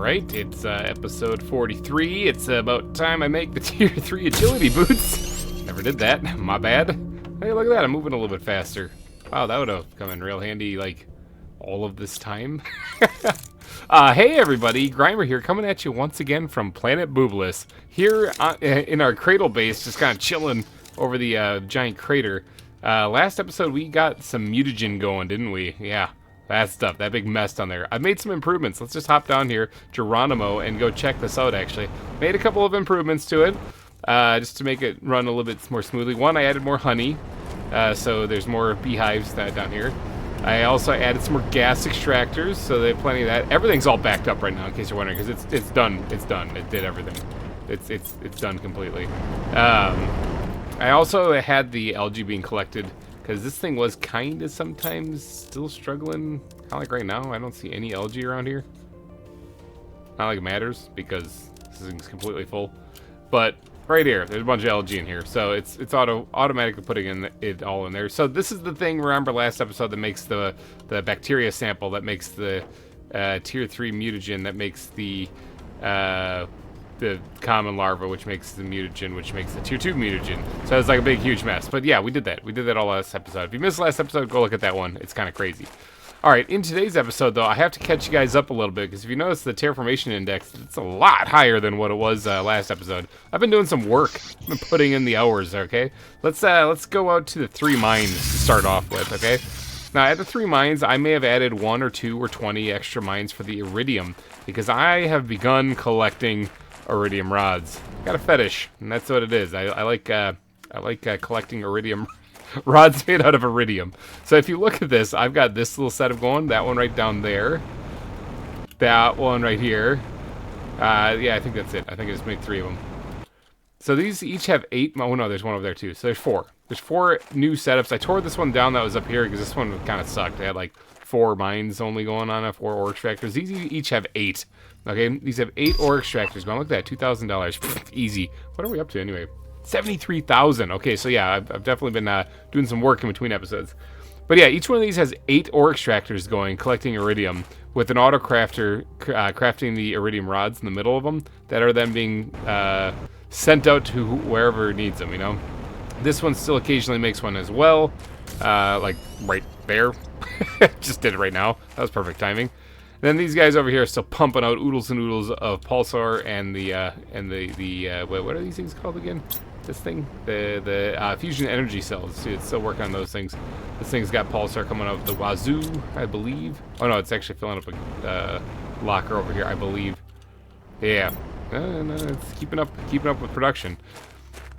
Alright, it's episode 43. It's about time I make the tier 3 agility boots. Never did that. My bad. Hey, look at that. I'm moving a little bit faster. Wow, that would have come in real handy, like, all of this time. Hey, everybody. GReimer here, coming at you once again from Planet Boobless. Here in our cradle base, just kind of chilling over the giant crater. Last episode, we got some mutagen going, didn't we? Yeah. That stuff, that big mess down there. I've made some improvements. Let's just hop down here, Geronimo, and go check this out, actually. Made a couple of improvements to it, just to make it run a little bit more smoothly. One, I added more honey, so there's more beehives down here. I also added some more gas extractors, so they have plenty of that. Everything's all backed up right now, in case you're wondering, because it's done. It's done. It did everything. It's done completely. I also had the algae being collected, because this thing was kind of sometimes still struggling. Kind of like right now, I don't see any algae around here. Not like it matters, because this thing's completely full. But right here, there's a bunch of algae in here. So it's automatically putting it all in there. So this is the thing, remember last episode, that makes the bacteria sample, that makes the tier 3 mutagen, that makes the common larva, which makes the mutagen, which makes the tier 2 mutagen. So it's like a big, huge mess. But yeah, we did that. We did that all last episode. If you missed last episode, go look at that one. It's kind of crazy. All right, in today's episode, though, I have to catch you guys up a little bit, because if you notice the terraformation index, it's a lot higher than what it was last episode. I've been doing some work. I've been putting in the hours, okay? Let's go out to the 3 mines to start off with, okay? Now, at the 3 mines, I may have added 1 or 2 or 20 extra mines for the iridium, because I have begun collecting iridium rods. Got a fetish, and that's what it is. I like collecting iridium rods made out of iridium. So if you look at this, I've got this little setup going. That one right down there. That one right here. Yeah, I think that's it. I think I just made 3 of them. So these each have 8. Oh no, there's one over there too. So there's 4. There's 4 new setups. I tore this one down that was up here because this one kind of sucked. They had like 4 mines only going on it, 4 ore extractors. These each have 8. Okay, these have 8 ore extractors going. Look at that, $2,000. Easy. What are we up to anyway? 73,000. Okay, so yeah, I've definitely been doing some work in between episodes. But yeah, each one of these has 8 ore extractors going, collecting iridium, with an auto crafter crafting the iridium rods in the middle of them that are then being sent out to wherever needs them, you know? This one still occasionally makes one as well, like right there. Just did it right now. That was perfect timing. Then these guys over here are still pumping out oodles and oodles of pulsar and the what are these things called again? This thing, the fusion energy cells. See, it's still working on those things. This thing's got pulsar coming out of the wazoo, I believe. Oh no, it's actually filling up a locker over here, I believe. Yeah, no, it's keeping up with production.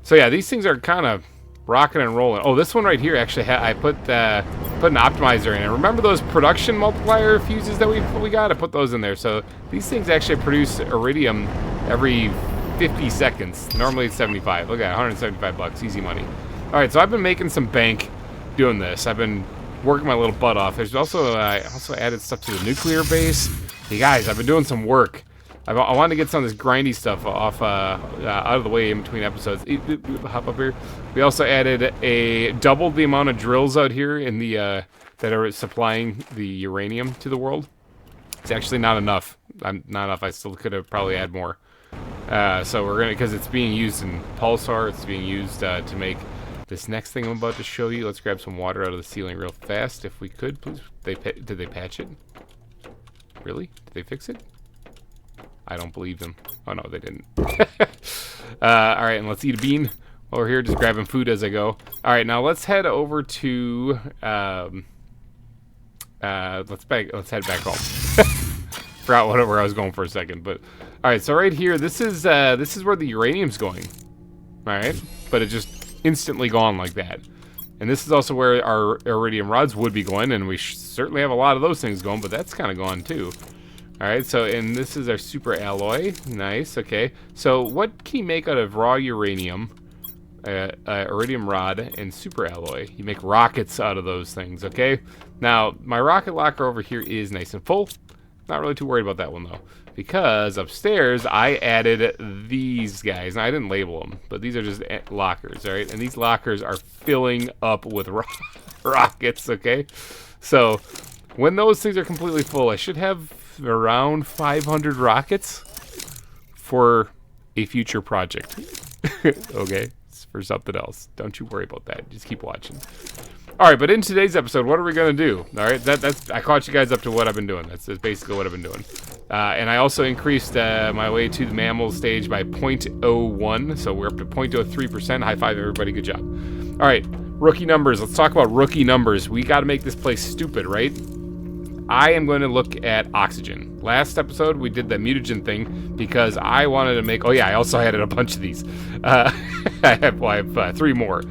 So yeah, these things are kind of rocking and rolling. Oh, this one right here actually I put an optimizer in it. Remember those production multiplier fuses that we got? I put those in there. So these things actually produce iridium every 50 seconds. Normally it's 75. Look at that, $175, easy money. All right, so I've been making some bank doing this. I've been working my little butt off. There's also I also added stuff to the nuclear base. Hey guys, I've been doing some work. I wanted to get some of this grindy stuff off out of the way in between episodes. Hop up here. We also added doubled the amount of drills out here in the that are supplying the uranium to the world. It's actually not enough. Not enough. I still could have probably add more. So we're gonna, because it's being used in pulsar. It's being used to make this next thing I'm about to show you. Let's grab some water out of the ceiling real fast, if we could, please. Did they patch it? Really? Did they fix it? I don't believe them. Oh no, they didn't. Alright, and let's eat a bean while we're here, just grabbing food as I go. Alright, now let's head over to let's head back home. Forgot where I was going for a second, but alright, so right here, this is where the uranium's going. Alright? But it just instantly gone like that. And this is also where our iridium rods would be going, and we certainly have a lot of those things going, but that's kind of gone too. Alright, so, and this is our super alloy. Nice, okay. So, what can you make out of raw uranium, iridium rod, and super alloy? You make rockets out of those things, okay? Now, my rocket locker over here is nice and full. Not really too worried about that one, though. Because upstairs, I added these guys. Now, I didn't label them, but these are just lockers, alright? And these lockers are filling up with rockets, okay? So, when those things are completely full, I should have around 500 rockets for a future project. Okay, it's for something else. Don't you worry about that. Just keep watching. All right, but in today's episode, what are we gonna do? All right, that's I caught you guys up to what I've been doing. That's basically what I've been doing. And I also increased my way to the mammal stage by 0.01, so we're up to 0.03%. High five, everybody! Good job. All right, rookie numbers. Let's talk about rookie numbers. We got to make this place stupid, right? I am going to look at oxygen. Last episode, we did the mutagen thing because I wanted to make... Oh, yeah, I also added a bunch of these. I have 3 more.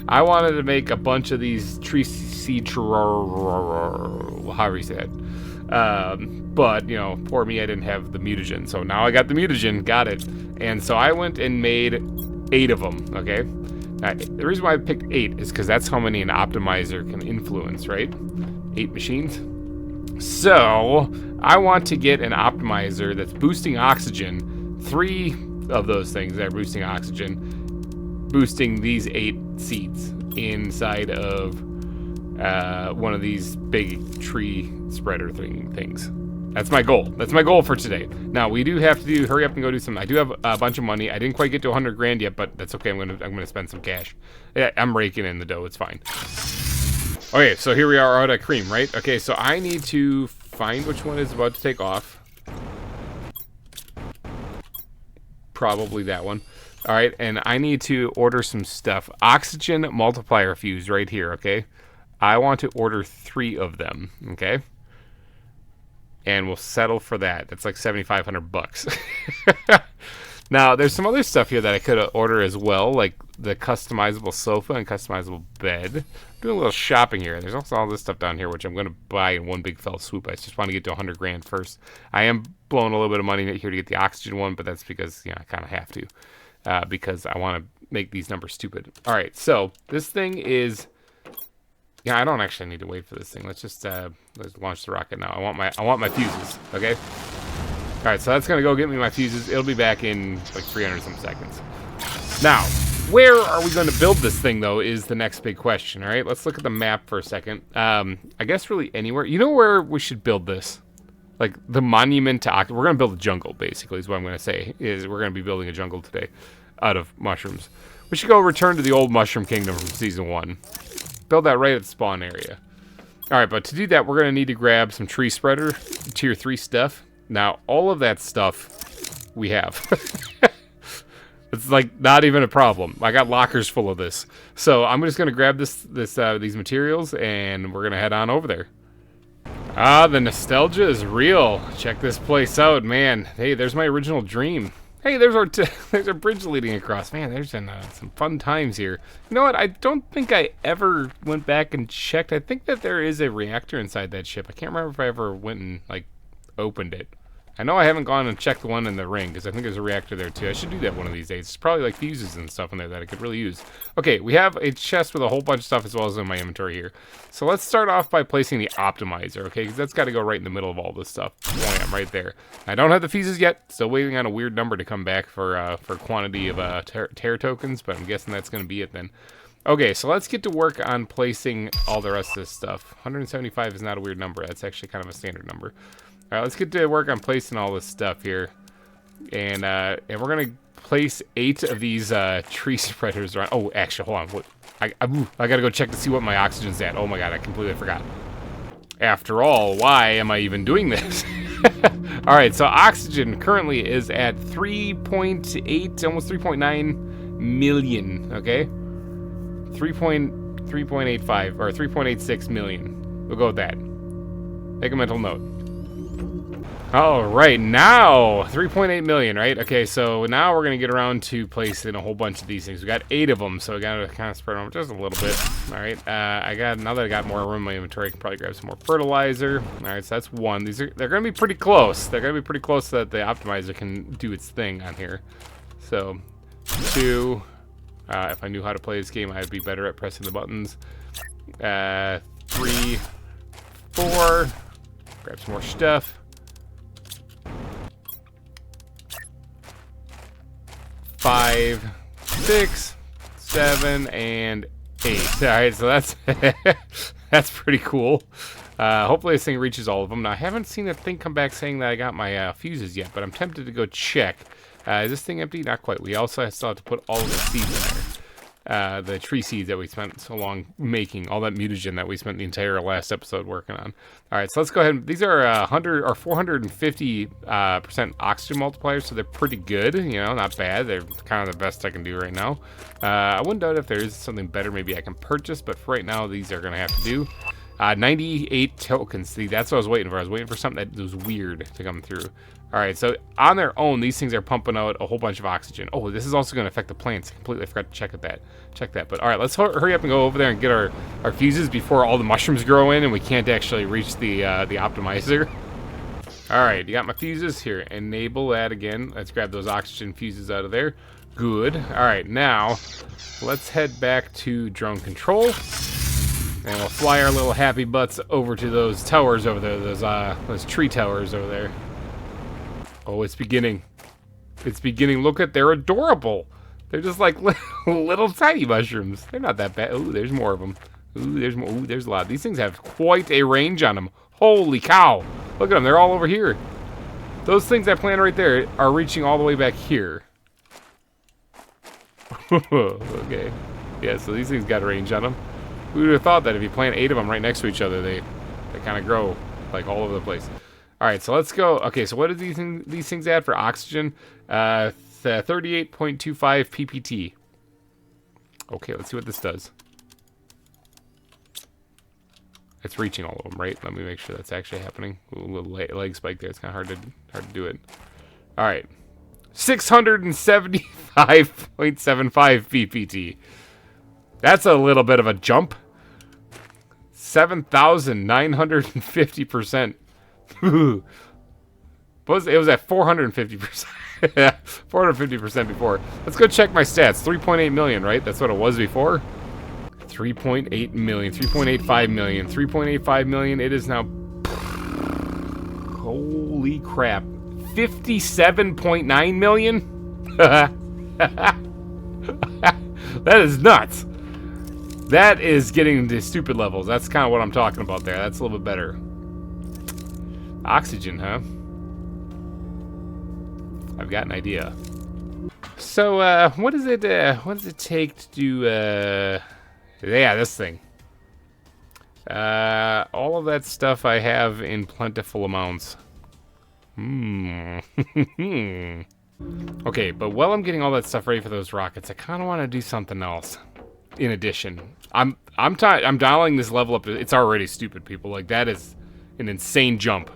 I wanted to make a bunch of these tree seed... However you say it. But, you know, poor me, I didn't have the mutagen. So now I got the mutagen. Got it. And so I went and made 8 of them, okay? The reason why I picked 8 is because that's how many an optimizer can influence, right? 8 machines. So, I want to get an optimizer that's boosting oxygen. 3 of those things that are boosting oxygen, boosting these 8 seeds inside of one of these big tree spreader things. That's my goal. That's my goal for today. Now, we do have to hurry up and go do some. I do have a bunch of money. I didn't quite get to 100 grand yet, but that's okay. I'm gonna spend some cash. Yeah, I'm raking in the dough. It's fine. Okay, so here we are out at cream, right? Okay, so I need to find which one is about to take off. Probably that one. All right, and I need to order some stuff. Oxygen multiplier fuse right here, okay? I want to order 3 of them, okay? And we'll settle for that. That's like 7,500 bucks. Now, there's some other stuff here that I could order as well, like the customizable sofa and customizable bed. I'm doing a little shopping here. There's also all this stuff down here, which I'm going to buy in one big fell swoop. I just want to get to 100 grand first. I am blowing a little bit of money here to get the oxygen one, but that's because, you know, I kind of have to. Because I want to make these numbers stupid. All right, so this thing is... Yeah, I don't actually need to wait for this thing. Let's just let's launch the rocket now. I want my fuses, okay? All right, so that's gonna go get me my fuses. It'll be back in like 300 some seconds. Now, where are we going to build this thing though is the next big question. All right, let's look at the map for a second. I guess really anywhere. You know where we should build this? Like the monument to we're gonna build a jungle basically is what I'm gonna say. Is we're gonna be building a jungle today out of mushrooms. We should go return to the old mushroom kingdom from season 1. Build that right at the spawn area. All right, but to do that, we're going to need to grab some tree spreader, tier 3 stuff. Now, all of that stuff we have. It's like not even a problem. I got lockers full of this. So I'm just going to grab these materials, and we're going to head on over there. Ah, the nostalgia is real. Check this place out, man. Hey, there's my original dream. Hey, there's our bridge leading across. Man, there's been some fun times here. You know what? I don't think I ever went back and checked. I think that there is a reactor inside that ship. I can't remember if I ever went and, like, opened it. I know I haven't gone and checked the one in the ring, because I think there's a reactor there, too. I should do that one of these days. It's probably, like, fuses and stuff in there that I could really use. Okay, we have a chest with a whole bunch of stuff as well as in my inventory here. So let's start off by placing the optimizer, okay? Because that's got to go right in the middle of all this stuff. Bam, right there. I don't have the fuses yet. Still waiting on a weird number to come back for quantity of terra tokens, but I'm guessing that's going to be it then. Okay, so let's get to work on placing all the rest of this stuff. 175 is not a weird number. That's actually kind of a standard number. All right, let's get to work on placing all this stuff here. And we're going to place 8 of these tree spreaders around. Oh, actually, hold on. What? I got to go check to see what my oxygen's at. Oh, my God, I completely forgot. After all, why am I even doing this? All right, so oxygen currently is at 3.8, almost 3.9 million, okay? 3.85 or 3.86 million. We'll go with that. Make a mental note. All right, now 3.8 million, right? Okay, so now we're gonna get around to placing a whole bunch of these things. We got 8 of them, so we gotta kind of spread them just a little bit. All right, now that I got more room in my inventory, I can probably grab some more fertilizer. All right, so that's 1. They're gonna be pretty close. They're gonna be pretty close so that the optimizer can do its thing on here. So 2. If I knew how to play this game, I'd be better at pressing the buttons. 3, 4. Grab some more stuff. 5, 6, 7, and 8. All right, so that's that's pretty cool. Hopefully this thing reaches all of them. Now, I haven't seen a thing come back saying that I got my fuses yet, but I'm tempted to go check. Is this thing empty? Not quite. We also still have to put all of the seeds in there. The tree seeds that we spent so long making, all that mutagen that we spent the entire last episode working on. All right, so let's go ahead. These are 100 or 450% oxygen multipliers, so they're pretty good. You know, not bad. They're kind of the best I can do right now. I wouldn't doubt if there is something better maybe I can purchase, but for right now, these are going to have to do. 98 tokens. See, that's what I was waiting for. I was waiting for something that was weird to come through. All right, so on their own, these things are pumping out a whole bunch of oxygen. Oh, this is also going to affect the plants. I completely forgot to check that. But all right, let's hurry up and go over there and get our fuses before all the mushrooms grow in and we can't actually reach the optimizer. All right, you got my fuses here. Enable that again. Let's grab those oxygen fuses out of there. Good. All right, now let's head back to drone control. And we'll fly our little happy butts over to those towers over there, those tree towers over there. Oh, it's beginning. It's beginning. Look at, they're adorable. They're just like little tiny mushrooms. They're not that bad. Ooh, there's more of them. Ooh, there's more. Ooh, there's a lot. These things have quite a range on them. Holy cow. Look at them. They're all over here. Those things I planted right there are reaching all the way back here. Okay. Yeah, so these things got a range on them. Who would have thought that if you plant 8 of them right next to each other, they kind of grow like all over the place. All right, so let's go. Okay, so what do these things add for oxygen? 38.25 ppt. Okay, let's see what this does. It's reaching all of them, right? Let me make sure that's actually happening. Ooh, a little leg spike there. It's kind of hard to do it. All right, 675.75 ppt. That's a little bit of a jump. 7,950%. It was at 450%. 450% before. Let's go check my stats. 3.8 million, right? That's what it was before. 3.8 million, 3.85 million, 3.85 million. It is now. Holy crap. 57.9 million? That is nuts. That is getting to stupid levels. That's kind of what I'm talking about there. That's a little bit better. Oxygen, huh? I've got an idea. So, what does it take to do, yeah, this thing. All of that stuff I have in plentiful amounts. Okay, but while I'm getting all that stuff ready for those rockets, I kind of want to do something else. In addition, I'm dialing this level up. It's already stupid, people. Like, that is an insane jump.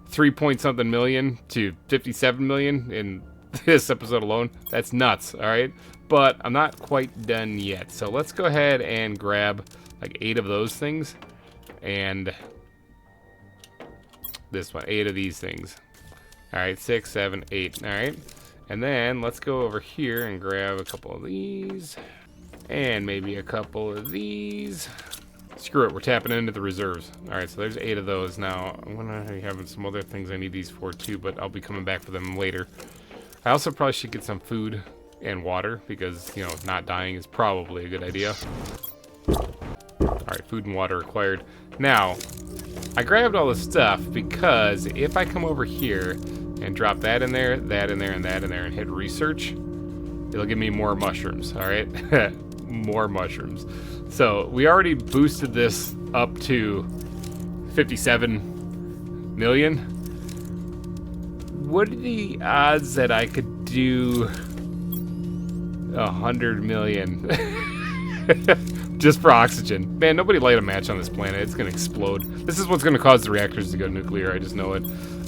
3-point-something million to 57 million in this episode alone. That's nuts, all right? But I'm not quite done yet. So let's go ahead and grab like 8 of those things. And this one, 8 of these things. All right, 6, 7, 8, all right? And then let's go over here and grab a couple of these. And maybe a couple of these. Screw it, we're tapping into the reserves. All right, so there's 8 of those. Now, I'm gonna be having some other things I need these for too, but I'll be coming back for them later. I also probably should get some food and water because, you know, not dying is probably a good idea. All right, food and water required. Now, I grabbed all this stuff because if I come over here and drop that in there, that in there, and that in there, and hit research, it'll give me more mushrooms, all right? More mushrooms. So we already boosted this up to 57 million. What are the odds that I could do 100 million just for oxygen? Man, nobody light a match on this planet. It's gonna explode. This is what's gonna cause the reactors to go nuclear. I just know it.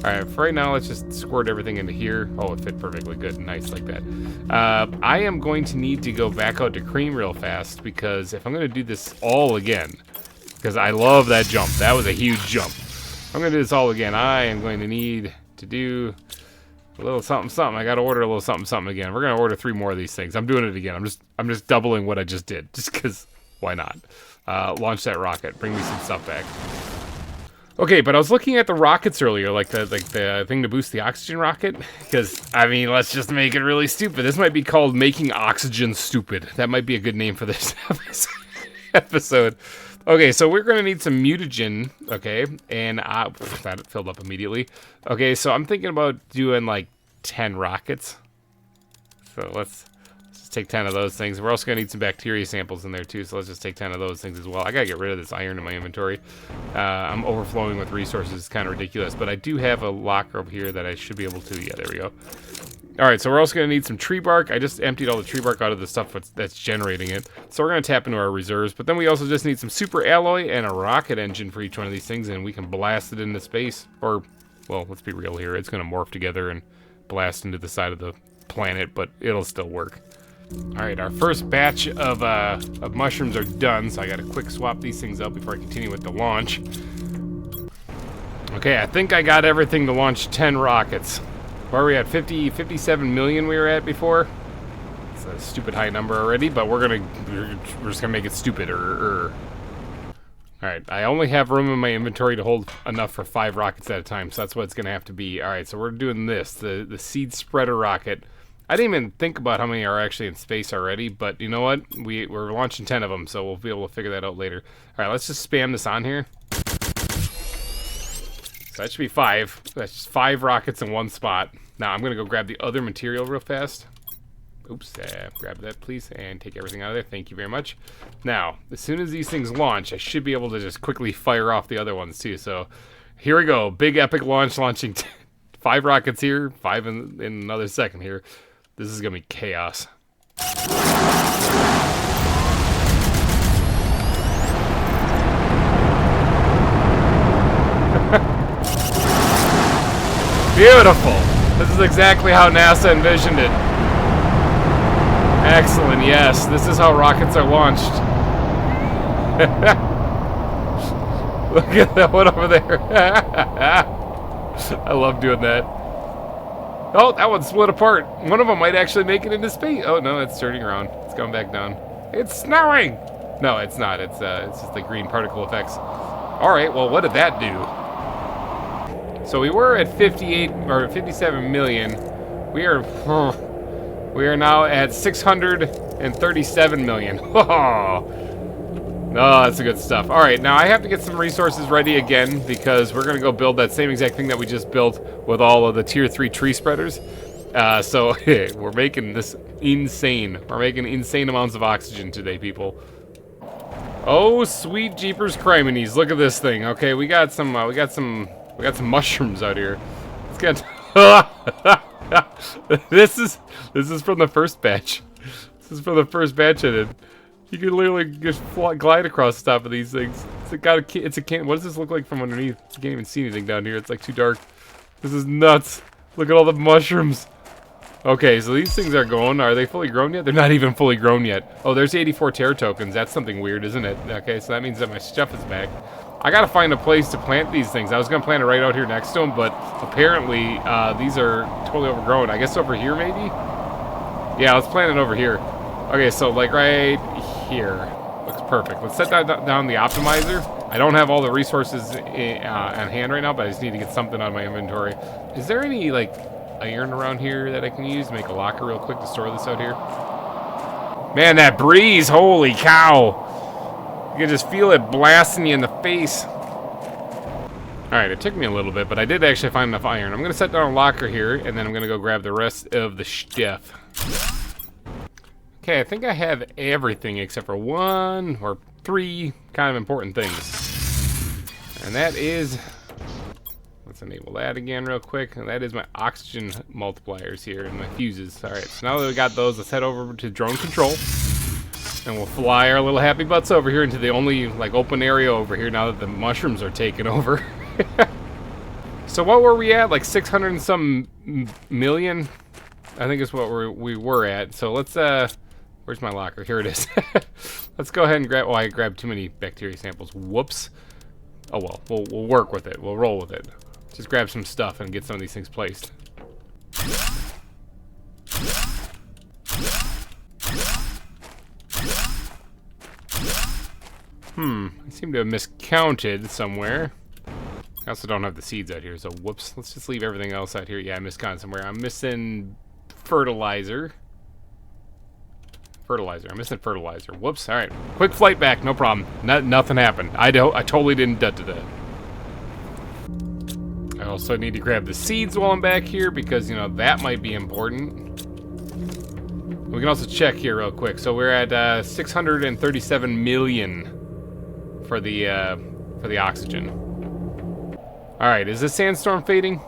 All right, for right now, let's just squirt everything into here. Oh, it fit perfectly good. Nice, like that. I am going to need to go back out to cream real fast because if I'm going to do this all again, because I love that jump. That was a huge jump. If I'm going to do this all again, I am going to need to do a little something, something. I got to order a little something, something again. We're going to order 3 more of these things. I'm doing it again. I'm just doubling what I just did, just because why not? Launch that rocket. Bring me some stuff back. Okay, but I was looking at the rockets earlier, like the thing to boost the oxygen rocket, because, I mean, let's just make it really stupid. This might be called Making Oxygen Stupid. That might be a good name for this episode. episode. Okay, so we're going to need some mutagen, okay? And that filled up immediately. Okay, so I'm thinking about doing like 10 rockets. So let's just take 10 of those things. We're also going to need some bacteria samples in there too, so let's just take 10 of those things as well. I got to get rid of this iron in my inventory. I'm overflowing with resources. It's kind of ridiculous, but I do have a locker over here that I should be able to. Yeah, there we go. All right, so we're also going to need some tree bark. I just emptied all the tree bark out of the stuff that's generating it. So we're going to tap into our reserves. But then we also just need some super alloy and a rocket engine for each one of these things, and we can blast it into space. Or, well, let's be real here. It's going to morph together and blast into the side of the planet, but it'll still work. All right, our first batch of mushrooms are done, so I got to quick swap these things out before I continue with the launch. Okay, I think I got everything to launch 10 rockets. Where are we at? 57 million we were at before? It's a stupid high number already, but we're just gonna make it stupider. Alright, I only have room in my inventory to hold enough for 5 rockets at a time, so that's what it's gonna have to be. Alright, so we're doing this, the seed spreader rocket. I didn't even think about how many are actually in space already, but you know what? We're launching 10 of them, so we'll be able to figure that out later. Alright, let's just spam this on here. So that should be 5. That's just 5 rockets in one spot. Now I'm gonna go grab the other material real fast. Oops, grab that please, and take everything out of there. Thank you very much. Now, as soon as these things launch, I should be able to just quickly fire off the other ones too. So here we go, big epic launch, launching 5 rockets here, 5 in another second here. This is gonna be chaos. Beautiful. This is exactly how NASA envisioned it. Excellent, yes. This is how rockets are launched. Look at that one over there. I love doing that. Oh, that one split apart. One of them might actually make it into space. Oh, no, it's turning around. It's going back down. It's snowing! No, it's not. It's just the green particle effects. All right, well, what did that do? So we were at 58 or 57 million. We are now at 637 million. Oh, that's the good stuff. All right, now I have to get some resources ready again because we're gonna go build that same exact thing that we just built with all of the tier 3 tree spreaders. So we're making this insane. We're making insane amounts of oxygen today, people. Oh, sweet jeepers criminies! Look at this thing. Okay, we got some mushrooms out here. Let's get. This is from the first batch. This is from the first batch I did. You can literally just glide across the top of these things. It's a can. What does this look like from underneath? You can't even see anything down here. It's like too dark. This is nuts. Look at all the mushrooms. Okay, so these things are going. Are they fully grown yet? They're not even fully grown yet. Oh, there's 84 terra tokens. That's something weird, isn't it? Okay, so that means that my stuff is back. I gotta find a place to plant these things. I was gonna plant it right out here next to them, but apparently these are totally overgrown. I guess over here, maybe? Yeah, let's plant it over here. Okay, so like right here. Looks perfect. Let's set that down the optimizer. I don't have all the resources on hand right now, but I just need to get something out of my inventory. Is there any, like, iron around here that I can use to make a locker real quick to store this out here? Man, that breeze! Holy cow! You can just feel it blasting you in the face. Alright, it took me a little bit, but I did actually find enough iron. I'm going to set down a locker here, and then I'm going to go grab the rest of the stuff. Okay, I think I have everything except for 1 or 3 kind of important things. And that is... Let's enable that again real quick. And that is my oxygen multipliers here and my fuses. Alright, so now that we got those, let's head over to drone control. And we'll fly our little happy butts over here into the only, like, open area over here now that the mushrooms are taken over. So what were we at? Like 600 and some million? I think is what we were at. So let's, where's my locker? Here it is. Let's go ahead and grab... Oh, I grabbed too many bacteria samples. Whoops. Oh, well. We'll work with it. We'll roll with it. Just grab some stuff and get some of these things placed. I seem to have miscounted somewhere. I also don't have the seeds out here, so whoops. Let's just leave everything else out here. Yeah, I miscounted somewhere. I'm missing fertilizer. Fertilizer. I'm missing fertilizer. Whoops. All right. Quick flight back. No problem. Nothing happened. I totally didn't do that. I also need to grab the seeds while I'm back here because, you know, that might be important. We can also check here real quick. So we're at 637 million for the oxygen. All right. Is this sandstorm fading?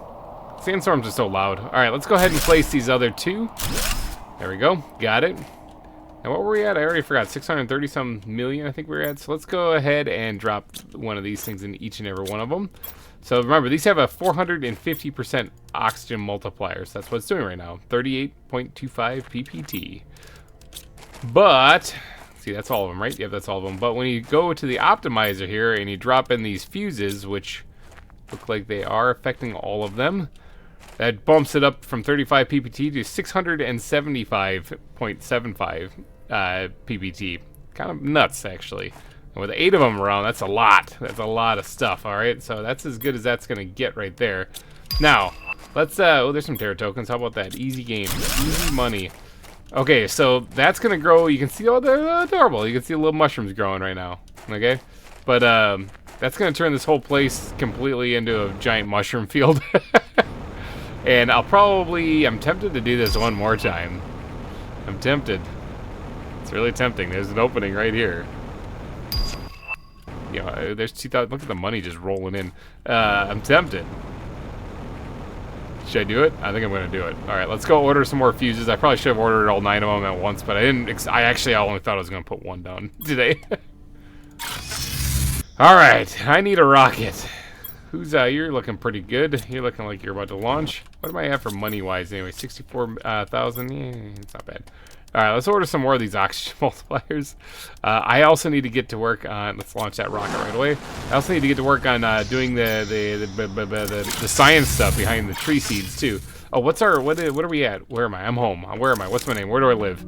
Sandstorms are so loud. All right. Let's go ahead and place these other two. There we go. Got it. And what were we at? I already forgot. 630 some million, I think we were at. So let's go ahead and drop one of these things in each and every one of them. So remember, these have a 450% oxygen multiplier. So that's what it's doing right now. 38.25 ppt. But, see, that's all of them, right? Yep, that's all of them. But when you go to the optimizer here and you drop in these fuses, which look like they are affecting all of them, that bumps it up from 35 ppt to 675.75 ppt. Kind of nuts, actually. And with 8 of them around, that's a lot. That's a lot of stuff, all right? So that's as good as that's going to get right there. Now, let's, oh, there's some Terra tokens. How about that? Easy game. Easy money. Okay, so that's going to grow. You can see, oh, they're adorable. You can see the little mushrooms growing right now, okay? But that's going to turn this whole place completely into a giant mushroom field. And I'm tempted to do this one more time. I'm tempted. It's really tempting. There's an opening right here. You know, there's 2,000. Look at the money just rolling in. I'm tempted. Should I do it? I think I'm going to do it. All right, let's go order some more fuses. I probably should have ordered all 9 of them at once, but I didn't. I only thought I was going to put one down today. All right, I need a rocket. Who's you're looking pretty good. You're looking like you're about to launch. What do I have for money-wise anyway? 64,000. Yeah, it's not bad. All right, let's order some more of these oxygen multipliers. I also need to get to work on. Let's launch that rocket right away. I also need to get to work on doing the science stuff behind the tree seeds too. Oh, what are we at? Where am I? I'm home. Where am I? What's my name? Where do I live?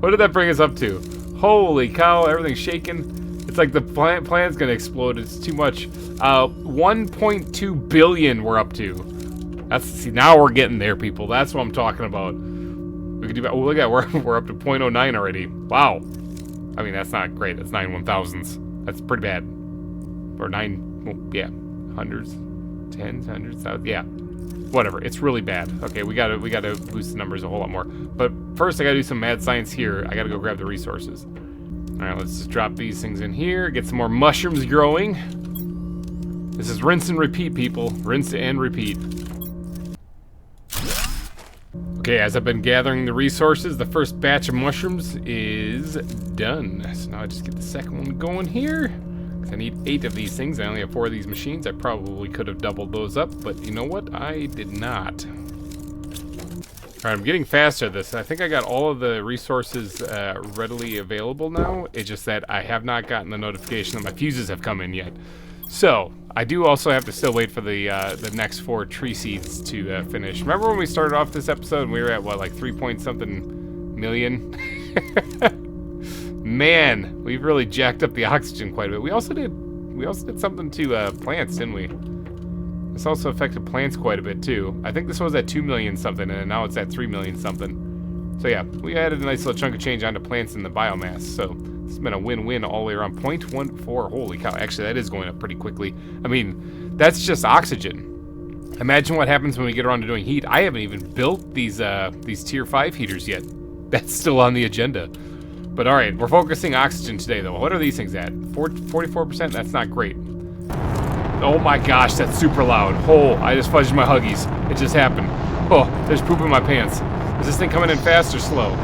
What did that bring us up to? Holy cow! Everything's shaking. It's like the planet's gonna explode. It's too much. 1.2 billion we're up to. See, now we're getting there, people. That's what I'm talking about. We could do. Oh, look at we're up to 0.09 already. Wow. I mean, that's not great. That's 9 1,000s. That's pretty bad. Or 9. Well, yeah, hundreds, tens, hundreds, thousands. Yeah. Whatever. It's really bad. Okay, we gotta boost the numbers a whole lot more. But first, I gotta do some mad science here. I gotta go grab the resources. All right, let's just drop these things in here. Get some more mushrooms growing. This is rinse and repeat, people. Rinse and repeat. Okay, as I've been gathering the resources, the first batch of mushrooms is done. So now I just get the second one going here. Because I need 8 of these things. I only have 4 of these machines. I probably could have doubled those up, but you know what? I did not. Alright, I'm getting faster at this. I think I got all of the resources readily available now. It's just that I have not gotten the notification that my fuses have come in yet. So, I do also have to still wait for the next 4 tree seeds to finish. Remember when we started off this episode and we were at, what, like 3 point something million? Man, we've really jacked up the oxygen quite a bit. We also did something to plants, didn't we? This also affected plants quite a bit too. I think this was at 2 million something, and now it's at 3 million something. So yeah, we added a nice little chunk of change onto plants and the biomass. So it's been a win-win all the way around. 0.14. Holy cow! Actually, that is going up pretty quickly. I mean, that's just oxygen. Imagine what happens when we get around to doing heat. I haven't even built these tier 5 heaters yet. That's still on the agenda. But all right, we're focusing oxygen today, though. What are these things at? 44%. That's not great. Oh my gosh, that's super loud. Oh, I just fudged my Huggies. It just happened. Oh, there's poop in my pants. Is this thing coming in fast or slow?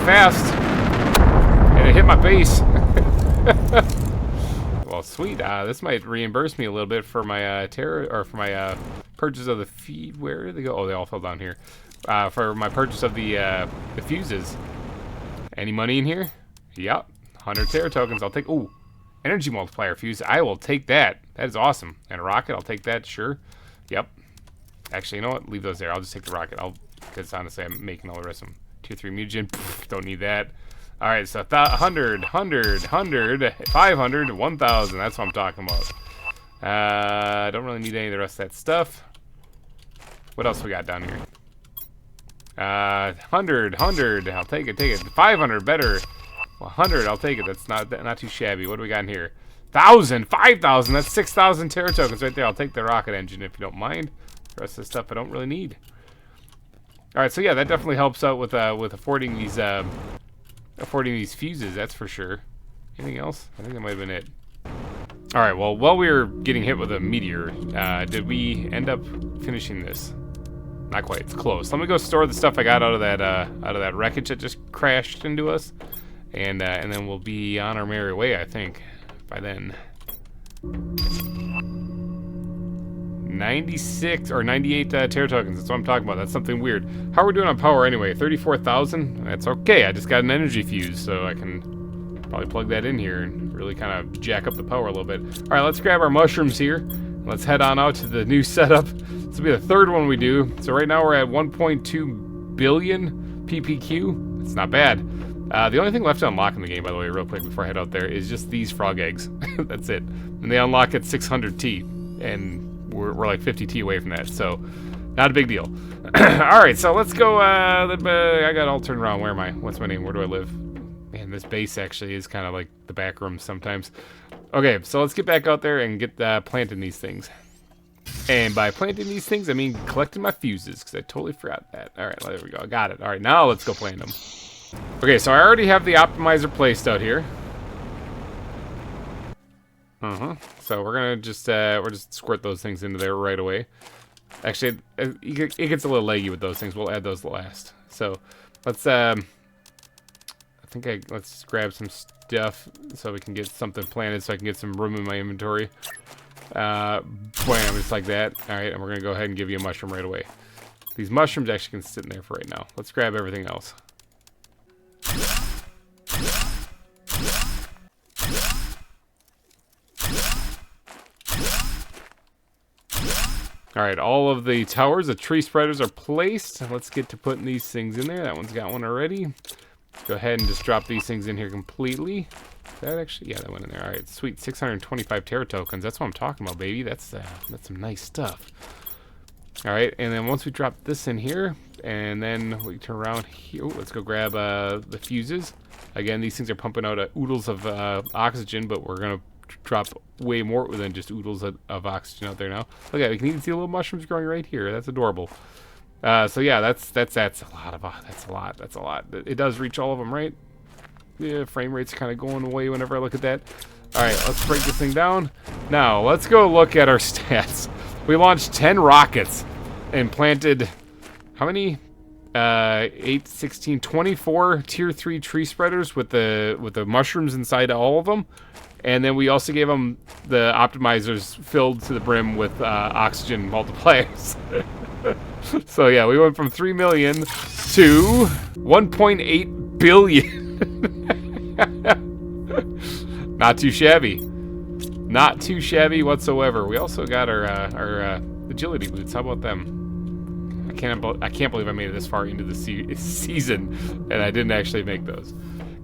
Fast. And it hit my base. Well, sweet. This might reimburse me a little bit for my purchase of the feed. Where did they go? Oh, they all fell down here. For my purchase of the fuses. Any money in here? Yep. 100 Terra tokens. I'll take. Ooh. Energy multiplier fuse. I will take that. That is awesome. And a rocket. I'll take that. Sure. Yep. Actually, you know what? Leave those there. I'll just take the rocket. Because honestly, I'm making all the rest of them. Tier 3 mutagen. Pfft, don't need that. All right. So 100, 100, 100, 500, 1,000. That's what I'm talking about. I don't really need any of the rest of that stuff. What else we got down here? 100, I'll take it, 500, better. 100, I'll take it, that's not too shabby. What do we got in here? 1,000, 5,000, that's 6,000 terra tokens right there. I'll take the rocket engine if you don't mind. The rest of the stuff I don't really need. Alright, so yeah, that definitely helps out with affording these fuses, that's for sure. Anything else? I think that might have been it. Alright, well, while we were getting hit with a meteor, did we end up finishing this? Not quite, it's close. Let me go store the stuff I got out of that wreckage that just crashed into us. And then we'll be on our merry way, I think, by then. 96 or 98 terra tokens, that's what I'm talking about. That's something weird. How are we doing on power anyway? 34,000? That's okay, I just got an energy fuse, so I can probably plug that in here and really kind of jack up the power a little bit. Alright, let's grab our mushrooms here. Let's head on out to the new setup. This will be the third one we do. So right now we're at 1.2 billion PPQ. It's not bad. The only thing left to unlock in the game, by the way, real quick before I head out there, is just these frog eggs. That's it. And they unlock at 600 T. And we're like 50 T away from that, so not a big deal. Alright, so let's go. I got all turned around. Where am I? What's my name? Where do I live? Man, this base actually is kind of like the back room sometimes. Okay, so let's get back out there and get planting these things. And by planting these things, I mean collecting my fuses, because I totally forgot that. Alright, there we go. I got it. Alright, now let's go plant them. Okay, so I already have the optimizer placed out here. So we're gonna just squirt those things into there right away. Actually, it gets a little leggy with those things. We'll add those last. So let's let's grab some stuff so we can get something planted, so I can get some room in my inventory. Bam, just like that. All right, and we're gonna go ahead and give you a mushroom right away. These mushrooms actually can sit in there for right now. Let's grab everything else. Alright, all of the towers, the tree spreaders are placed. Let's get to putting these things in there. That one's got one already. Go ahead and just drop these things in here completely. That actually, yeah, that went in there. Alright, sweet, 625 terra tokens. That's what I'm talking about, baby. That's some nice stuff. Alright, and then once we drop this in here, and then we turn around here. Ooh, let's go grab the fuses. Again, these things are pumping out oodles of oxygen, but we're going to drop way more than just oodles of oxygen out there now. Look at it, you can even see the little mushrooms growing right here. That's adorable. So yeah, that's a lot. That's a lot. It does reach all of them, right? Yeah, frame rate's kind of going away whenever I look at that. All right, let's break this thing down. Now let's go look at our stats. We launched 10 rockets and planted how many? 8, 16, 24 tier 3 tree spreaders with the mushrooms inside all of them. And then we also gave them the optimizers filled to the brim with oxygen multipliers. So yeah, we went from 3 million to 1.8 billion. Not too shabby. Not too shabby whatsoever. We also got our agility boots. How about them? I can't believe I made it this far into the season and I didn't actually make those.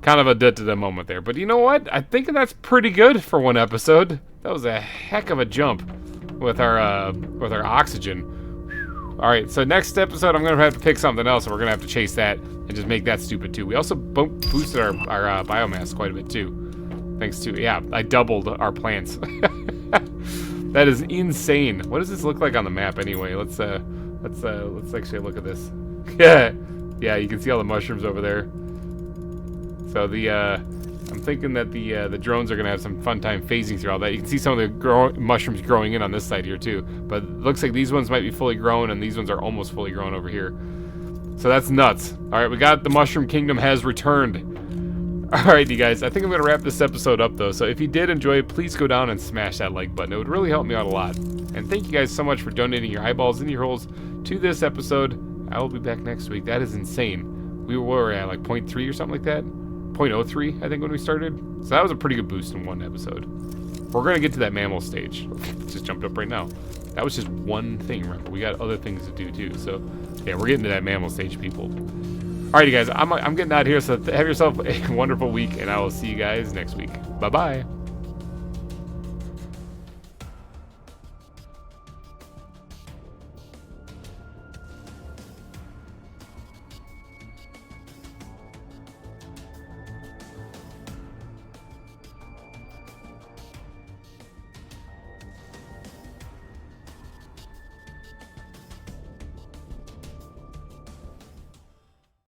Kind of a dead to the moment there, but you know what? I think that's pretty good for one episode. That was a heck of a jump with our oxygen. All right, so next episode I'm gonna have to pick something else, and we're gonna have to chase that and just make that stupid too. We also boosted our biomass quite a bit too, thanks to I doubled our plants. That is insane. What does this look like on the map anyway? Let's actually look at this. Yeah, you can see all the mushrooms over there. So I'm thinking that the drones are gonna have some fun time phasing through all that. You can see some of the mushrooms growing in on this side here too, but it looks like these ones might be fully grown and these ones are almost fully grown over here. So that's nuts. All right, we got the Mushroom Kingdom has returned. All right, you guys, I think I'm gonna wrap this episode up though. So if you did enjoy it, please go down and smash that like button. It would really help me out a lot. And thank you guys so much for donating your eyeballs and your holes to this episode. I will be back next week. That is insane. We were at like 0.3 or something like that. 0.03, I think, when we started. So that was a pretty good boost in one episode. We're going to get to that mammal stage. Just jumped up right now. That was just one thing, remember. We got other things to do, too. So, yeah, we're getting to that mammal stage, people. Alrighty, guys. I'm getting out of here, so have yourself a wonderful week, and I will see you guys next week. Bye-bye.